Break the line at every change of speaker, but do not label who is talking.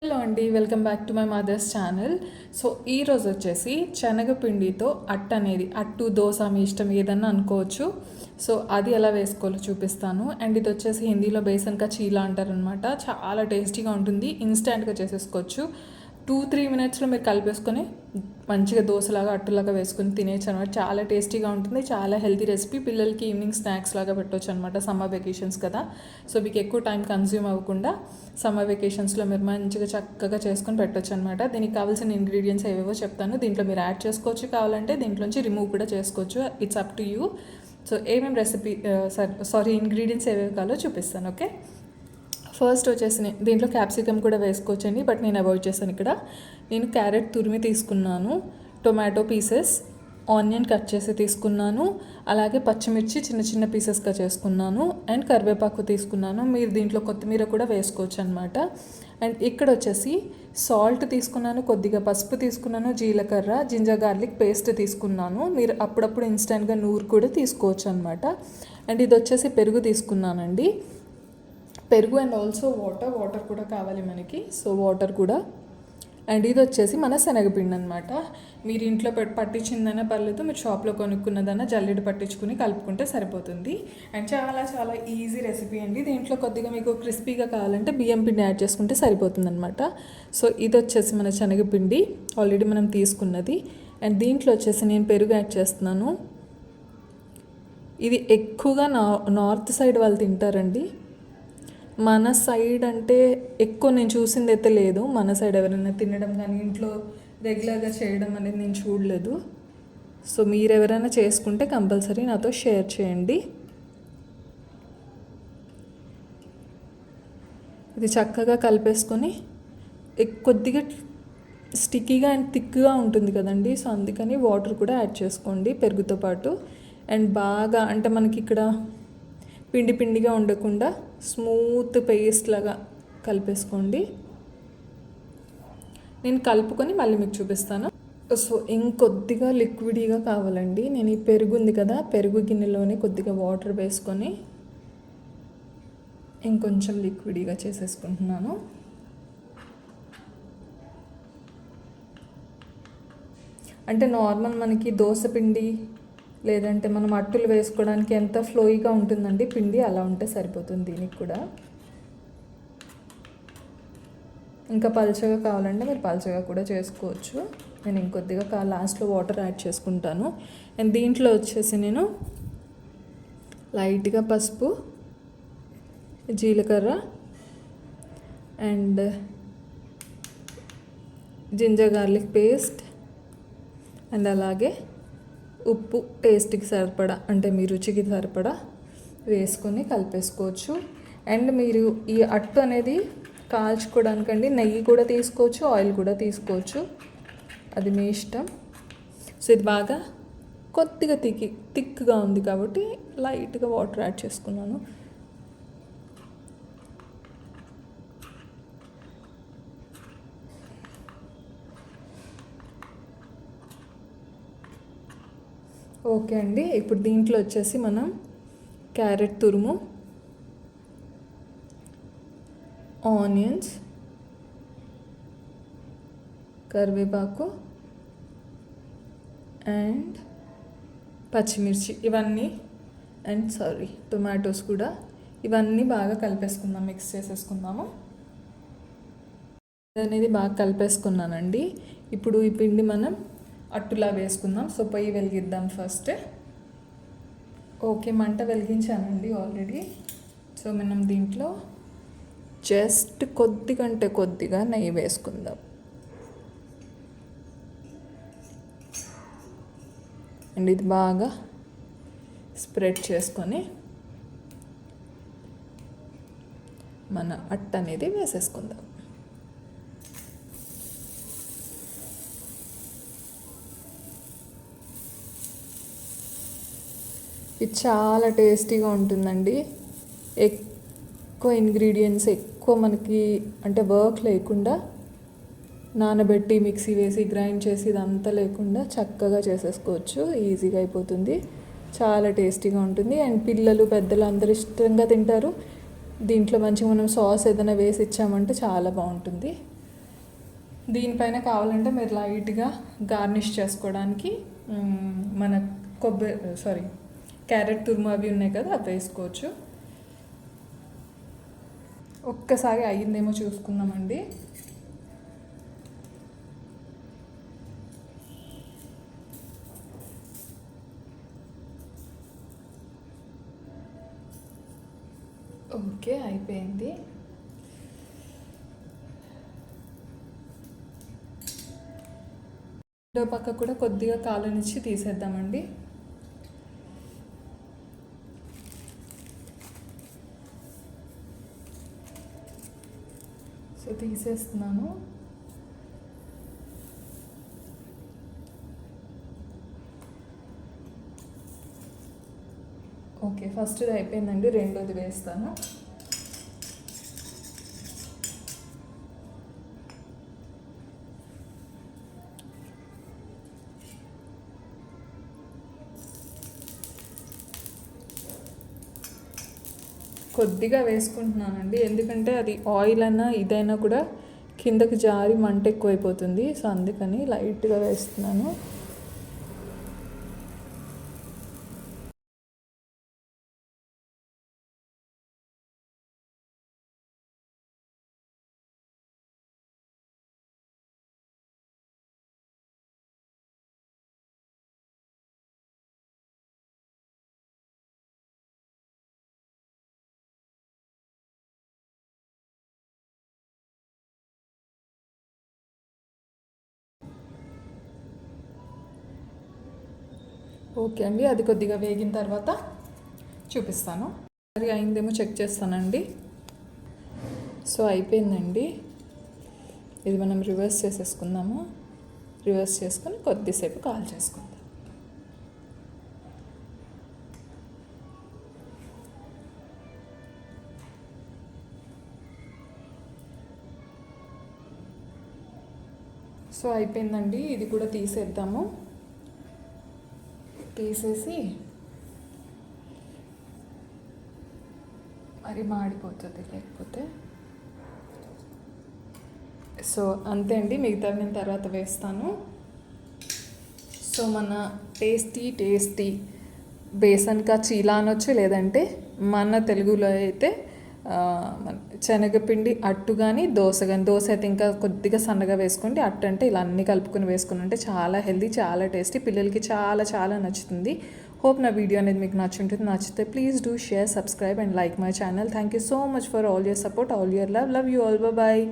Hello అండి, welcome back to my mother's channel. So ఈరోజు వచ్చేసి శనగపిండితో అట్టు దోశ మీ ఇష్టం ఏదన్నా అనుకోవచ్చు. సో అది ఎలా వేసుకోవాలో చూపిస్తాను. అండ్ ఇది వచ్చేసి హిందీలో బేసన్ కా చీలా అంటారనమాట. చాలా టేస్టీగా ఉంటుంది, ఇన్స్టెంట్గా చేసేసుకోవచ్చు. 2-3 మినిట్స్లో మీరు కలిపేసుకొని మంచిగా దోశలాగా అట్టులాగా వేసుకొని తినేచ్చు అనమాట. చాలా టేస్టీగా ఉంటుంది, చాలా హెల్తీ రెసిపీ. పిల్లలకి ఈవినింగ్ స్నాక్స్ లాగా పెట్టవచ్చు అనమాట. సమ్మర్ వెకేషన్స్ కదా, సో మీకు ఎక్కువ టైం కన్జ్యూమ్ అవ్వకుండా సమ్మర్ వెకేషన్స్లో మీరు మంచిగా చక్కగా చేసుకొని పెట్టవచ్చు అనమాట. దీనికి కావాల్సిన ఇంగ్రీడియంట్స్ ఏవేవో చెప్తాను. దీంట్లో మీరు యాడ్ చేసుకోవచ్చు, కావాలంటే దీంట్లోంచి రిమూవ్ కూడా చేసుకోవచ్చు. It's up to you. So ఏమేమి ఇంగ్రీడియంట్స్ ఏవేవి కావాలో చూపిస్తాను. ఓకే, ఫస్ట్ వచ్చేసి దీంట్లో క్యాప్సికమ్ కూడా వేసుకోవచ్చండి, బట్ నేను అవాయిడ్ చేశాను. ఇక్కడ నేను క్యారెట్ తురిమి తీసుకున్నాను, టొమాటో పీసెస్, ఆనియన్ కట్ చేసి తీసుకున్నాను, అలాగే పచ్చిమిర్చి చిన్న చిన్న పీసెస్గా చేసుకున్నాను, అండ్ కరివేపాకు తీసుకున్నాను. మీరు దీంట్లో కొత్తిమీర కూడా వేసుకోవచ్చు అనమాట. అండ్ ఇక్కడ వచ్చేసి సాల్ట్ తీసుకున్నాను, కొద్దిగా పసుపు తీసుకున్నాను, జీలకర్ర, జింజర్ గార్లిక్ పేస్ట్ తీసుకున్నాను. మీరు అప్పుడప్పుడు ఇన్స్టెంట్గా నూరు కూడా తీసుకోవచ్చు అనమాట. అండ్ ఇది వచ్చేసి పెరుగు తీసుకున్నానండి, పెరుగు అండ్ ఆల్సో వాటర్ కూడా కావాలి మనకి, సో వాటర్ కూడా. అండ్ ఇది వచ్చేసి మన శనగపిండి అనమాట. మీరు ఇంట్లో పట్టించిందైనా పర్లేదు, మీరు షాప్లో కొనుక్కున్నదైనా జల్లెడ పట్టించుకుని కలుపుకుంటే సరిపోతుంది. అండ్ చాలా చాలా ఈజీ రెసిపీ అండి. దీంట్లో కొద్దిగా మీకు క్రిస్పీగా కావాలంటే బియ్యం పిండి యాడ్ చేసుకుంటే సరిపోతుంది అనమాట. సో ఇది వచ్చేసి మన శనగపిండి ఆల్రెడీ మనం తీసుకున్నది. అండ్ దీంట్లో వచ్చేసి నేను పెరుగు యాడ్ చేస్తున్నాను. ఇది ఎక్కువగా నార్త్ సైడ్ వాళ్ళు తింటారండి. మన సైడ్ అంటే ఎక్కువ నేను చూసింది అయితే లేదు. మన సైడ్ ఎవరైనా తినడం కానీ ఇంట్లో రెగ్యులర్గా చేయడం అనేది నేను చూడలేదు. సో మీరు ఎవరైనా చేసుకుంటే కంపల్సరీ నాతో షేర్ చేయండి. ఇది చక్కగా కలిపేసుకొని కొద్దిగా స్టిక్కీగా అండ్ థిక్గా ఉంటుంది కదండి, సో అందుకని వాటర్ కూడా యాడ్ చేసుకోండి పెరుగుతో పాటు. అండ్ బాగా అంటే మనకి ఇక్కడ పిండిగా ఉండకుండా స్మూత్ పేస్ట్ లాగా కలిపేసుకోండి. నేను కలుపుకొని మళ్ళీ మీకు చూపిస్తాను. సో ఇంకొద్దిగా లిక్విడీగా కావాలండి. నేను ఈ పెరుగు ఉంది కదా, పెరుగు గిన్నెలోనే కొద్దిగా వాటర్ వేసుకొని ఇంకొంచెం లిక్విడీగా చేసేసుకుంటున్నాను. అంటే నార్మల్ మనకి దోశ పిండి లేదంటే మనం అట్టులు వేసుకోవడానికి ఎంత ఫ్లోయిగా ఉంటుందండి పిండి, అలా ఉంటే సరిపోతుంది దీనికి కూడా. ఇంకా పల్చగా కావాలంటే మీరు పల్చగా కూడా చేసుకోవచ్చు. నేను ఇంకొద్దిగా లాస్ట్లో వాటర్ యాడ్ చేసుకుంటాను. అండ్ దీంట్లో వచ్చేసి నేను లైట్గా పసుపు, జీలకర్ర and ginger garlic paste and అలాగే ఉప్పు టేస్ట్కి సరిపడా, అంటే మీ రుచికి సరిపడా వేసుకొని కలిపేసుకోవచ్చు. అండ్ మీరు ఈ అట్టు అనేది కాల్చుకోవడానికండి నెయ్యి కూడా తీసుకోవచ్చు, ఆయిల్ కూడా తీసుకోవచ్చు, అది మీ ఇష్టం. సో ఇది బాగా కొద్దిగా థిక్గా ఉంది కాబట్టి లైట్గా వాటర్ యాడ్ చేసుకున్నాను. ఓకే అండి, ఇప్పుడు దీంట్లో వచ్చేసి మనం క్యారెట్ తురుము, ఆనియన్స్, కరివేపాకు అండ్ పచ్చిమిర్చి ఇవన్నీ అండ్ టొమాటోస్ కూడా, ఇవన్నీ బాగా కలిపేసుకుందాం, మిక్స్ చేసేసుకుందాము. అనేది బాగా కలిపేసుకున్నానండి. ఇప్పుడు ఈ పిండి మనం అట్టులా వేసుకుందాం. సో పొయ్యి వెలిగిద్దాం ఫస్ట్. ఓకే, మంట వెలిగించానండి ఆల్రెడీ. సో మనం దీంట్లో జస్ట్ కొద్దిగా నెయ్యి వేసుకుందాం. అండ్ ఇది బాగా స్ప్రెడ్ చేసుకొని మన అట్టు అనేది వేసేసుకుందాం. ఇది చాలా టేస్టీగా ఉంటుందండి. ఎక్కువ ఇంగ్రీడియంట్స్ మనకి అంటే వర్క్ లేకుండా, నానబెట్టి మిక్సీ వేసి గ్రైండ్ చేసి ఇదంతా లేకుండా చక్కగా చేసేసుకోవచ్చు, ఈజీగా అయిపోతుంది. చాలా టేస్టీగా ఉంటుంది. అండ్ పిల్లలు పెద్దలు అందరు ఇష్టంగా తింటారు. దీంట్లో మంచిగా మనం సాస్ ఏదైనా వేసి ఇచ్చామంటే చాలా బాగుంటుంది. దీనిపైన కావాలంటే మీరు లైట్గా గార్నిష్ చేసుకోవడానికి మన క్యారెట్ తురుము అవి ఉన్నాయి కదా, అవి వేసుకోవచ్చు. ఒక్కసారి అయ్యిందేమో చూసుకుందామండి. ఓకే, అయిపోయింది. రెండో పక్క కూడా కొద్దిగా కాలనిచ్చి తీసేద్దామండి. సో తీసేస్తున్నాను. ఓకే, ఫస్ట్ది అయిపోయిందండి, రెండోది వేస్తాను. కొద్దిగా వేసుకుంటున్నానండి, ఎందుకంటే అది ఆయిల్ అయినా ఇదైనా కూడా కిందకి జారి మంట ఎక్కువైపోతుంది. సో అందుకని లైట్గా వేస్తున్నాను. ఓకే అండి, అది కొద్దిగా వేగిన తర్వాత చూపిస్తాను. అది అయిందేమో చెక్ చేస్తానండి. సో అయిపోయిందండి. ఇది మనం రివర్స్ చేసేసుకుందాము. రివర్స్ చేసుకొని కొద్దిసేపు కాల్ చేసుకుందాం. సో అయిపోయిందండి, ఇది కూడా తీసేద్దాము. తీసేసి మరి మాడిపోతుంది లేకపోతే. సో అంతే అండి, మిగతా నేను తర్వాత వేస్తాను. సో మన టేస్టీ బేసన్ కా చీలా అనొచ్చు, లేదంటే మన తెలుగులో అయితే శనగపిండి అట్టు కానీ దోశ అయితే ఇంకా కొద్దిగా సన్నగా వేసుకోండి. అట్టు అంటే ఇలా అన్నీ కలుపుకొని వేసుకుని అంటే చాలా హెల్దీ, చాలా టేస్టీ, పిల్లలకి చాలా చాలా నచ్చుతుంది. హోప్ నా వీడియో అనేది మీకు నచ్చుంటుంది. నచ్చితే please do share, subscribe and like my channel. Thank you so much for all your support, all your love. Love you all. Bye.